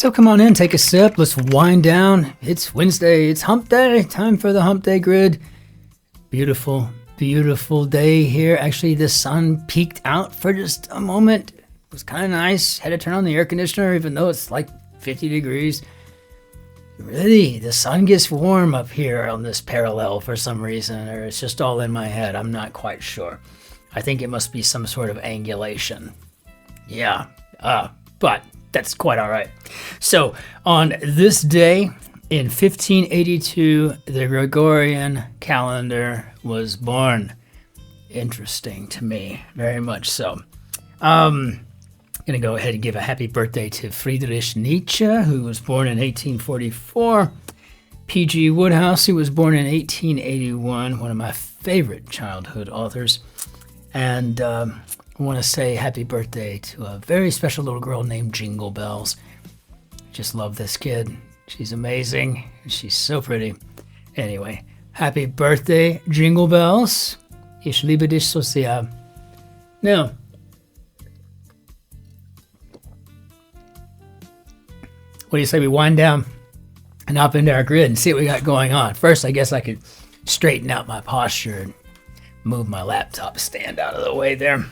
So come on in, take a sip. Let's wind down. It's Wednesday. It's hump day. Time for the hump day grid. Beautiful, beautiful day here. Actually, the sun peeked out for just a moment. It was kind of nice. Had to turn on the air conditioner, even though it's like 50 degrees. Really, the sun gets warm up here on this parallel for some reason, or it's just all in my head. I'm not quite sure. I think it must be some sort of angulation. Yeah, but that's quite all right. So on this day in 1582, the Gregorian calendar was born. Interesting to me, very much so. I'm going to go ahead and give a happy birthday to Friedrich Nietzsche, who was born in 1844. P.G. Wodehouse, who was born in 1881, one of my favorite childhood authors. And I want to say happy birthday to a very special little girl named Jingle Bells. Just love this kid. She's amazing. She's so pretty. Anyway, happy birthday, Jingle Bells. Ich liebe dich so sehr. Now, what do you say we wind down and hop into our grid and see what we got going on? First, I guess I could straighten out my posture and move my laptop stand out of the way there.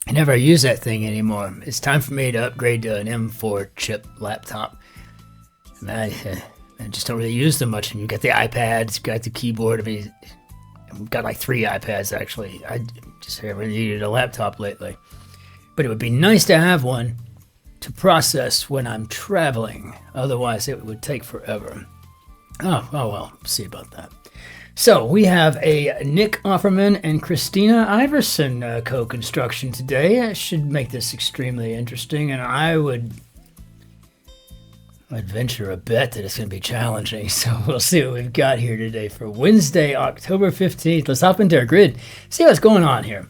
I never use that thing anymore. It's time for me to upgrade to an M4 chip laptop. And I just don't really use them much. And you've got the iPads, you've got the keyboard. I mean, I've got like 3 iPads actually. I just haven't really needed a laptop lately. But it would be nice to have one to process when I'm traveling. Otherwise, it would take forever. Oh well, see about that. So we have a Nick Offerman and Christina Iverson co-construction today. I should make this extremely interesting, and I'd venture a bet that it's going to be challenging. So we'll see what we've got here today for Wednesday, October 15th. Let's hop into our grid, see what's going on here.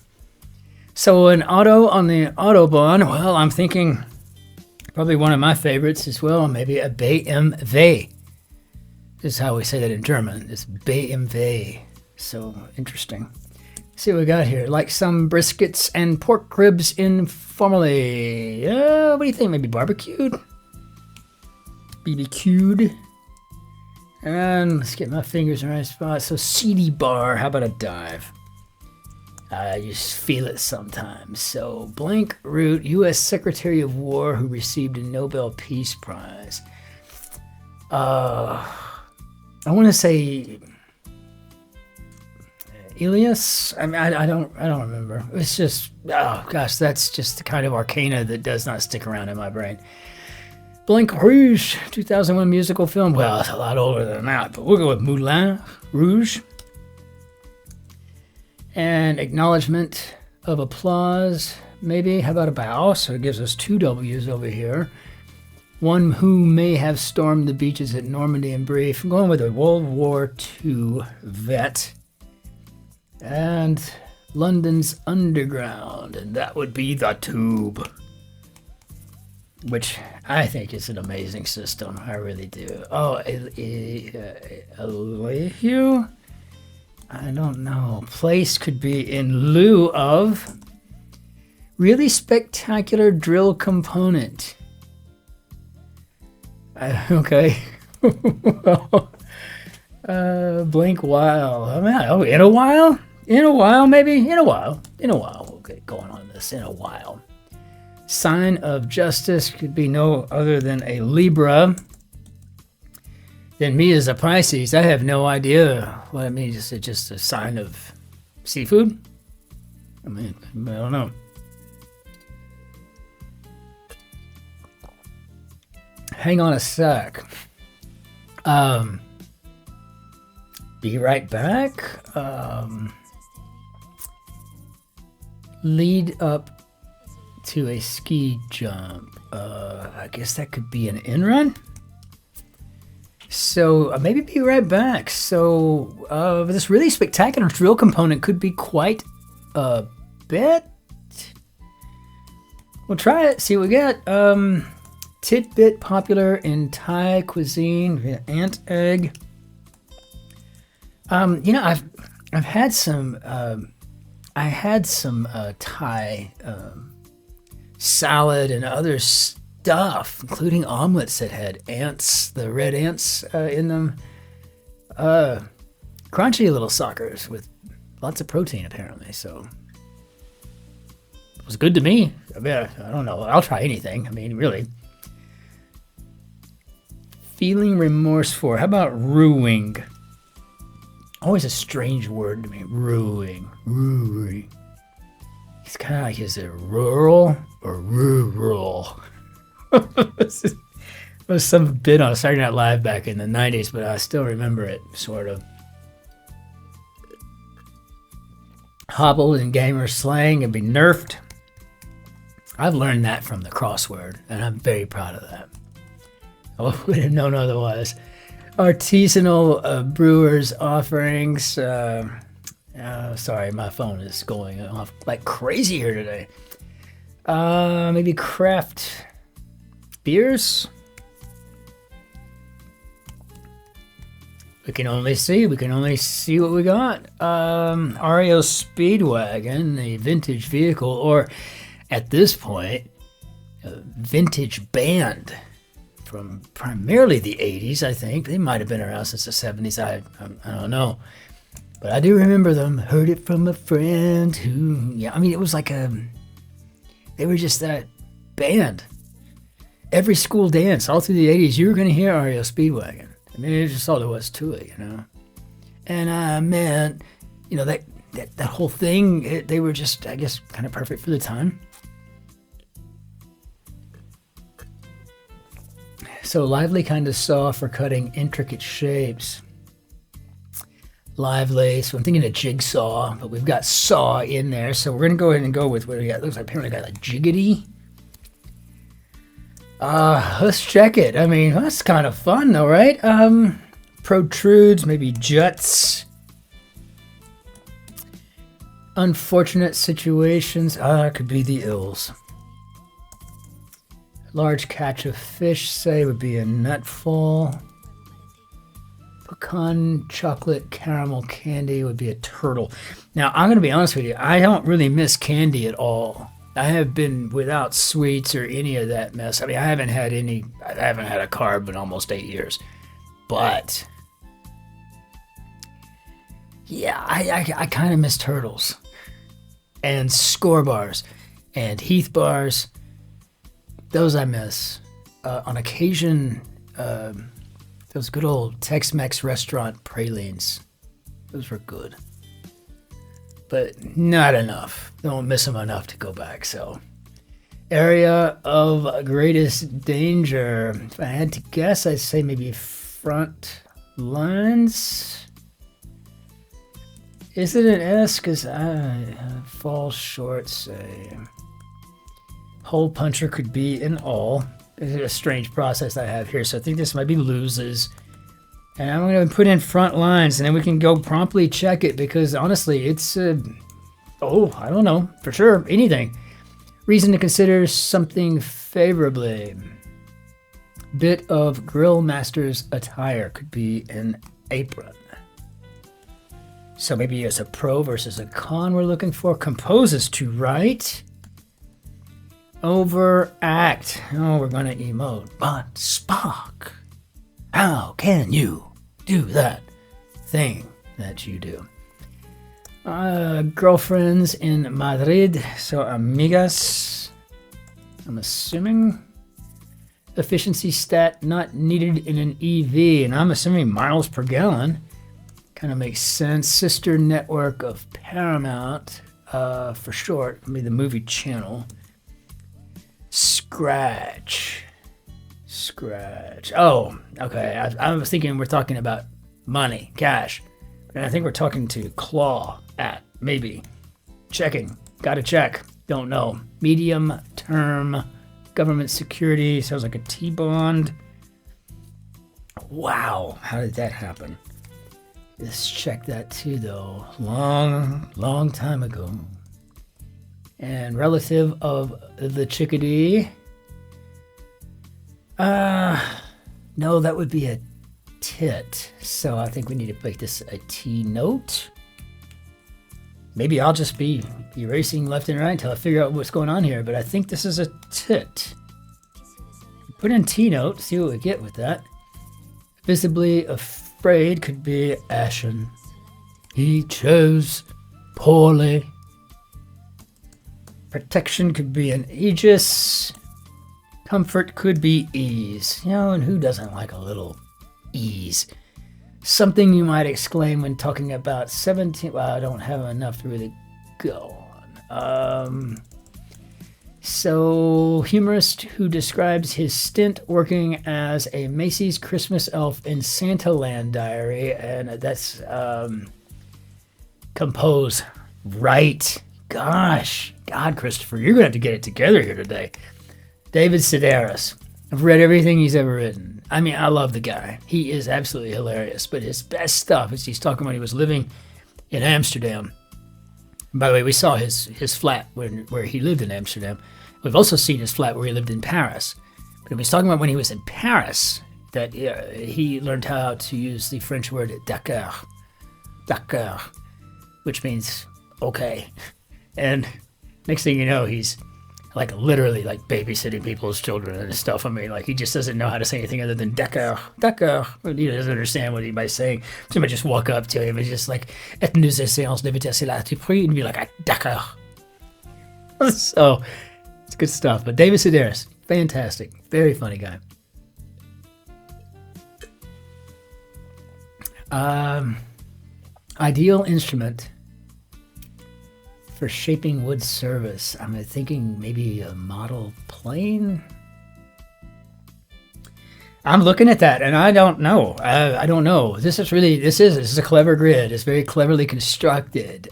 So an auto on the Autobahn, well, I'm thinking probably one of my favorites as well, maybe a BMW. This is how we say that in German. It's BMW. So interesting. See what we got here. Like some briskets and pork ribs informally. What do you think? Maybe barbecued? BBQ'd. And let's get my fingers in the right spot. So CD bar. How about a dive? I just feel it sometimes. So blank root, U.S. Secretary of War who received a Nobel Peace Prize. I want to say Elias. I mean, I don't remember. It's just, oh gosh, that's just the kind of arcana that does not stick around in my brain. Blanc Rouge, 2001 musical film. Well, it's a lot older than that, but we'll go with Moulin Rouge. And acknowledgement of applause, maybe. How about a bow? So it gives us 2 W's over here. One who may have stormed the beaches at Normandy and Brief. I'm going with a World War II vet. And London's Underground, and that would be the Tube. Which I think is an amazing system. I really do. Oh, Elihu? I don't know. Place could be in lieu of really spectacular drill component. Okay. Blank while. I mean, oh, in a while? In a while, maybe? In a while. We'll get going on this. In a while. Sign of justice could be no other than a Libra. Then me as a Pisces, I have no idea what it means. It's just a sign of seafood? I mean, I don't know. Hang on a sec. Be right back. Lead up to a ski jump. I guess that could be an in-run. So maybe be right back. So this really spectacular drill component could be quite a bit. We'll try it, see what we get. Tidbit popular in Thai cuisine, ant egg. I've had some. I had some Thai salad and other stuff stuff, including omelets that had ants, the red ants in them. Crunchy little suckers with lots of protein, apparently. So it was good to me. I mean, I don't know. I'll try anything. I mean, really. Feeling remorse for. How about ruing? Always a strange word to me. Ruing. Ruing. It's kind of like, is it rural or rural? It was some bit on Saturday Night Live back in the 90s, but I still remember it, sort of. Hobbled in gamer slang and be nerfed. I've learned that from the crossword, and I'm very proud of that. I would have known otherwise. Artisanal brewers offerings. Sorry, my phone is going off like crazy here today. Maybe craft beers. We can only see what we got. REO Speedwagon, the vintage vehicle, or at this point, a vintage band from primarily the 80s, I think. They might have been around since the 70s. I don't know. But I do remember them. Heard it from a friend who, yeah, I mean, it was like they were just that band. Every school dance all through the 80s, you were going to hear REO Speedwagon. I mean, it's just all there was to it, you know. And man, you know, that whole thing, they were just, I guess, kind of perfect for the time. So lively kind of saw for cutting intricate shapes. Lively, so I'm thinking a jigsaw, but we've got saw in there, so we're going to go ahead and go with what we got. It looks like apparently got a jiggity. Let's check it. I mean, that's kind of fun though, right? Protrudes, maybe juts. Unfortunate situations. Could be the ills. Large catch of fish, say, would be a nutfall. Pecan chocolate caramel candy would be a turtle. Now, I'm going to be honest with you. I don't really miss candy at all. I have been without sweets or any of that mess. I mean, I haven't had a carb in almost 8 years. But yeah, I kind of miss turtles and score bars and Heath bars. Those I miss. On occasion, those good old Tex-Mex restaurant pralines. Those were good. But not enough. Don't miss them enough to go back, so. Area of greatest danger. If I had to guess, I'd say maybe front lines. Is it an S? Because I fall short, say. Hole puncher could be an all. This is a strange process I have here, so I think this might be loses. And I'm going to put in front lines, and then we can go promptly check it, because honestly, it's, I don't know, for sure, anything. Reason to consider something favorably. Bit of grill master's attire could be an apron. So maybe it's a pro versus a con we're looking for. Composes to write. Overact. Oh, we're going to emote. But Spock, how can you do that thing that you do? Girlfriends in Madrid, so amigas. I'm assuming efficiency stat not needed in an EV, and I'm assuming miles per gallon. Kind of makes sense. Sister network of Paramount, for short, maybe the movie channel. Scratch. Oh, okay. I was thinking we're talking about money, cash. And I think we're talking to claw at, maybe. Checking. Gotta check. Don't know. Medium term government security. Sounds like a T-bond. Wow. How did that happen? Let's check that too, though. Long time ago. And relative of the chickadee. No, that would be a tit. So I think we need to make this a T note. Maybe I'll just be erasing left and right until I figure out what's going on here, but I think this is a tit. Put in T-note, see what we get with that. Visibly afraid could be ashen. He chose poorly. Protection could be an aegis. Comfort could be ease. You know, and who doesn't like a little ease? Something you might exclaim when talking about 17... Well, I don't have enough to really go on. So, humorist who describes his stint working as a Macy's Christmas elf in Santaland Diary, and that's compose. Right. Gosh. God, Christopher, you're going to have to get it together here today. David Sedaris. I've read everything he's ever written. I mean, I love the guy. He is absolutely hilarious, but his best stuff is he's talking when he was living in Amsterdam. By the way, we saw his flat where he lived in Amsterdam. We've also seen his flat where he lived in Paris. But he's talking about when he was in Paris, that he learned how to use the French word d'accord, which means okay. And next thing you know, he's like literally like babysitting people's children and stuff. I mean, like he just doesn't know how to say anything other than d'accord. He doesn't understand what anybody's saying. Somebody just walk up to him and just like, et nous essayons d'éviter cela tu pries, and be like, d'accord. So it's good stuff. But David Sedaris, fantastic, very funny guy. Ideal instrument for shaping wood service. I'm thinking maybe a model plane. I'm looking at that and I don't know. I don't know. This is a clever grid. It's very cleverly constructed.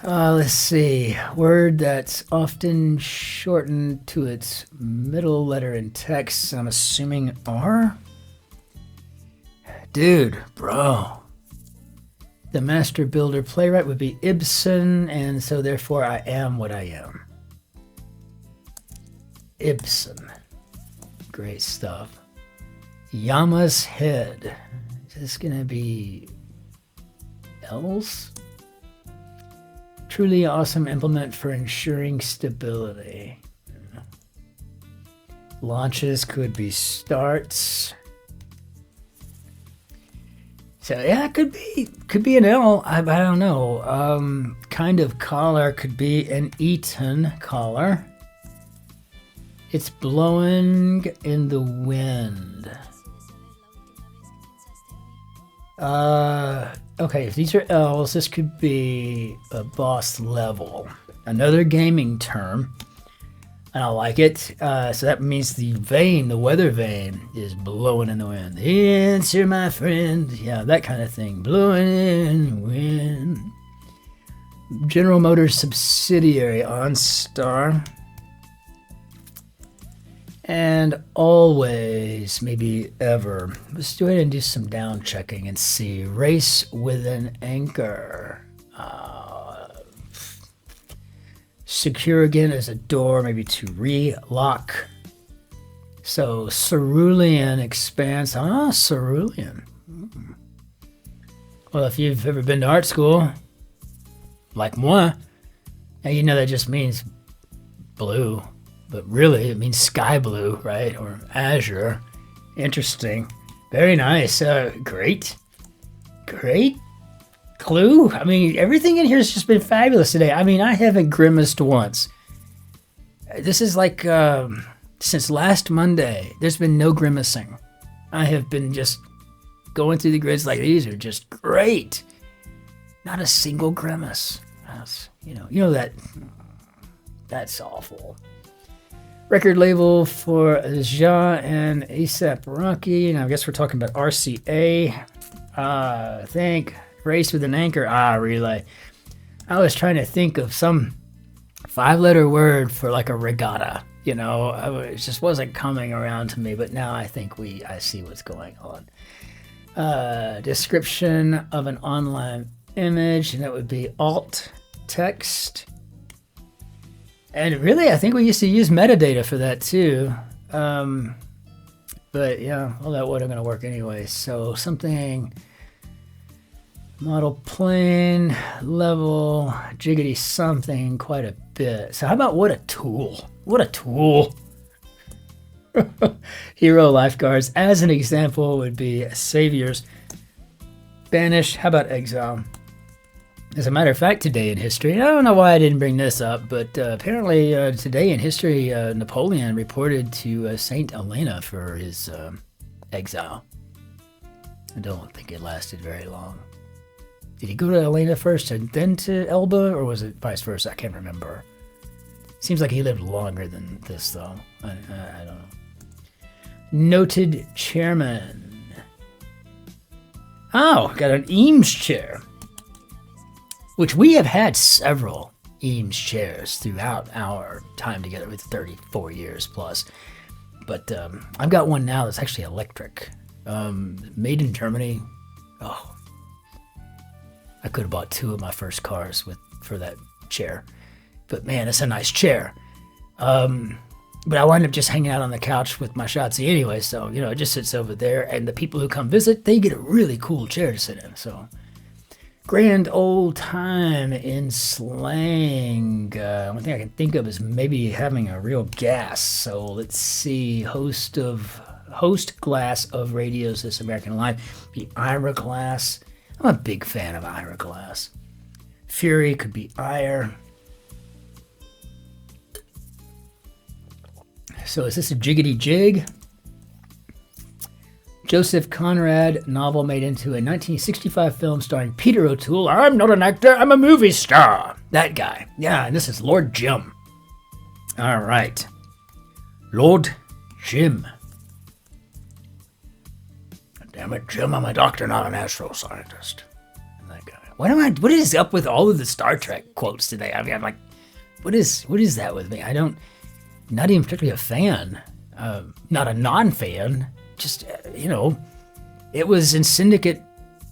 Let's see. Word that's often shortened to its middle letter in text. I'm assuming R. Dude, bro. The master builder playwright would be Ibsen, and so therefore I am what I am. Ibsen. Great stuff. Yama's head. Is this gonna be L's? Truly awesome implement for ensuring stability. Launches could be starts. So yeah, it could be an L. I don't know. Kind of collar could be an Eton collar. It's blowing in the wind. Okay, if these are L's, this could be a boss level. Another gaming term. And I like it. So that means the weather vane, is blowing in the wind. Answer, my friend. Yeah, that kind of thing. Blowing in the wind. General Motors subsidiary, OnStar. And always, maybe ever. Let's go ahead and do some down checking and see. Race with an anchor. Secure again as a door, maybe to re-lock. So cerulean expanse. Cerulean. Well, if you've ever been to art school, like moi, now you know that just means blue, but really it means sky blue, right? Or azure. Interesting. Very nice. Great clue. I mean, everything in here has just been fabulous today. I mean, I haven't grimaced once. This is like since last Monday, there's been no grimacing. I have been just going through the grids like these are just great. Not a single grimace. You know that's awful. Record label for Ja and A$AP Rocky, and I guess we're talking about RCA. I think. Race with an anchor. Relay. I was trying to think of some 5-letter word for like a regatta. You know, it just wasn't coming around to me, but now I think I see what's going on. Description of an online image, and that would be alt text. And really, I think we used to use metadata for that too. But yeah, well, that wasn't going to work anyway. So something... Model plane, level, jiggity something, quite a bit. So how about what a tool? What a tool. Hero lifeguards. As an example would be saviors. Banish. How about exile? As a matter of fact, today in history, I don't know why I didn't bring this up, but apparently today in history, Napoleon reported to Saint Helena for his exile. I don't think it lasted very long. Did he go to Helena first and then to Elba, or was it vice versa? I can't remember. Seems like he lived longer than this, though. I don't know. Noted chairman. Oh, got an Eames chair, which we have had several Eames chairs throughout our time together with 34 years plus. But I've got one now that's actually electric. Made in Germany. Oh, I could have bought 2 of my first cars for that chair. But man, it's a nice chair. But I wind up just hanging out on the couch with my Shotzi anyway, so, it just sits over there. And the people who come visit, they get a really cool chair to sit in, so... Grand old time in slang. One thing I can think of is maybe having a real gas. So let's see. Host glass of radios This American Life. Be Ira Glass. I'm a big fan of Ira Glass. Fury could be ire. So is this a jiggity jig? Joseph Conrad novel made into a 1965 film starring Peter O'Toole. I'm not an actor, I'm a movie star. That guy. Yeah, and this is Lord Jim. All right. Lord Jim. Damn it, Jim, I'm a doctor, not an astroscientist. That guy. What is up with all of the Star Trek quotes today? I mean, I'm like, what is that with me? Not even particularly a fan. Not a non-fan. Just, it was in Syndicate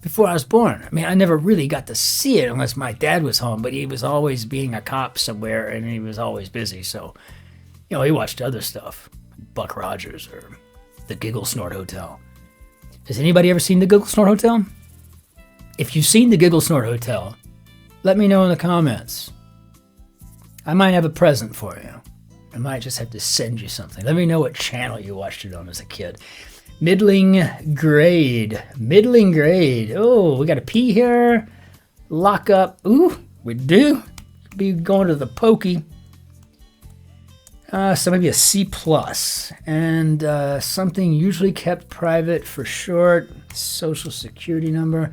before I was born. I mean, I never really got to see it unless my dad was home, but he was always being a cop somewhere and he was always busy. So, he watched other stuff. Buck Rogers or The Giggle Snort Hotel. Has anybody ever seen The Giggle Snort Hotel? If you've seen The Giggle Snort Hotel, let me know in the comments. I might have a present for you. I might just have to send you something. Let me know what channel you watched it on as a kid. Middling grade. Oh, we got a P here. Lock up. Ooh, we do. Be going to the pokey. So maybe a C+. And something usually kept private for short. Social security number.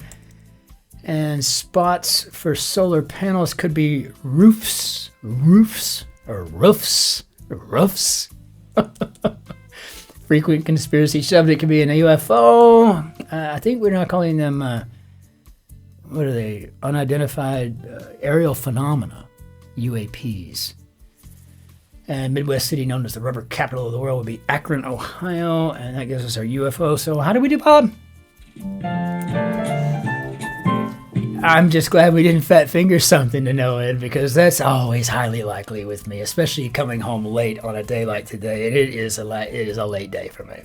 And spots for solar panels could be roofs. Frequent conspiracy subject could be an UFO. I think we're not calling them, what are they? Unidentified aerial phenomena, UAPs. And Midwest city known as the rubber capital of the world would be Akron, Ohio. And that gives us our UFO. So how do we do, Bob? I'm just glad we didn't fat finger something to know it, because that's always highly likely with me, especially coming home late on a day like today. And it is a late day for me.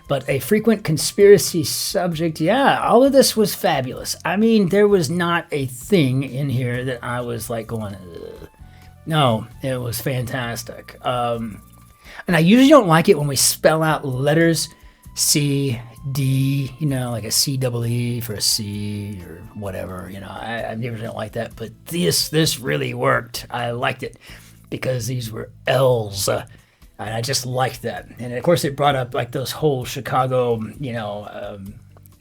But a frequent conspiracy subject, yeah, all of this was fabulous. I mean, there was not a thing in here that I was like going, ugh. No, it was fantastic. And I usually don't like it when we spell out letters, C, D, like a C-double-E for a C or whatever, I never didn't like that, but this really worked. I liked it because these were L's, and I just liked that. And of course it brought up like those whole Chicago,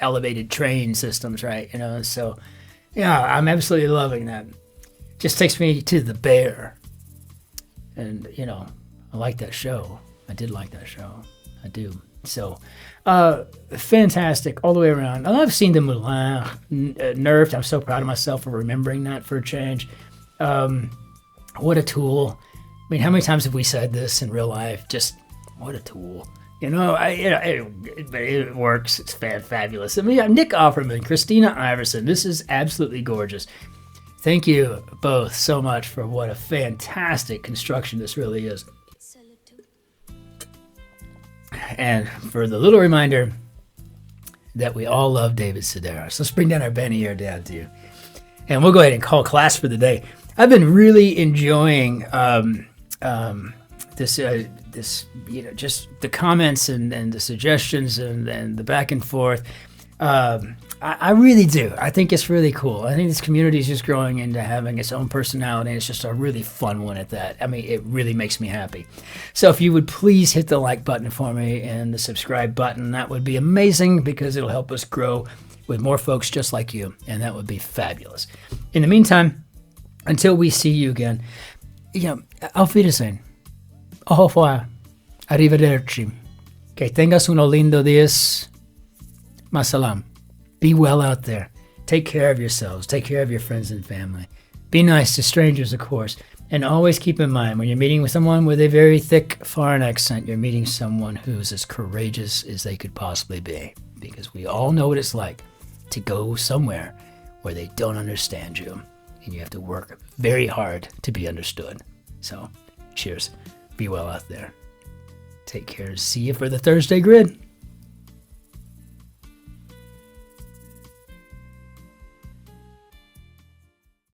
elevated train systems, right? So yeah, I'm absolutely loving that. Just takes me to the Bear. And, I like that show. I did like that show. I do. So, fantastic all the way around. I love seeing the Moulin nerfed. I'm so proud of myself for remembering that for a change. What a tool. I mean, how many times have we said this in real life? Just, what a tool. It works. It's fabulous. I mean, Nick Offerman, Christina Iverson. This is absolutely gorgeous. Thank you both so much for what a fantastic construction this really is. And for the little reminder that we all love David Sedaris. Let's bring down our Benny down to you. And we'll go ahead and call class for the day. I've been really enjoying this just the comments and the suggestions and the back and forth. I really do. I think it's really cool. I think this community is just growing into having its own personality, and it's just a really fun one at that. I mean, it really makes me happy. So if you would please hit the like button for me and the subscribe button, that would be amazing because it'll help us grow with more folks just like you, and that would be fabulous. In the meantime, until we see you again, auf Wiedersehen. Au revoir. Arrivederci. Que tengas uno lindo días. Masalam. Be well out there. Take care of yourselves. Take care of your friends and family. Be nice to strangers, of course. And always keep in mind, when you're meeting with someone with a very thick foreign accent, you're meeting someone who's as courageous as they could possibly be. Because we all know what it's like to go somewhere where they don't understand you. And you have to work very hard to be understood. So, cheers. Be well out there. Take care. See you for the Thursday grid.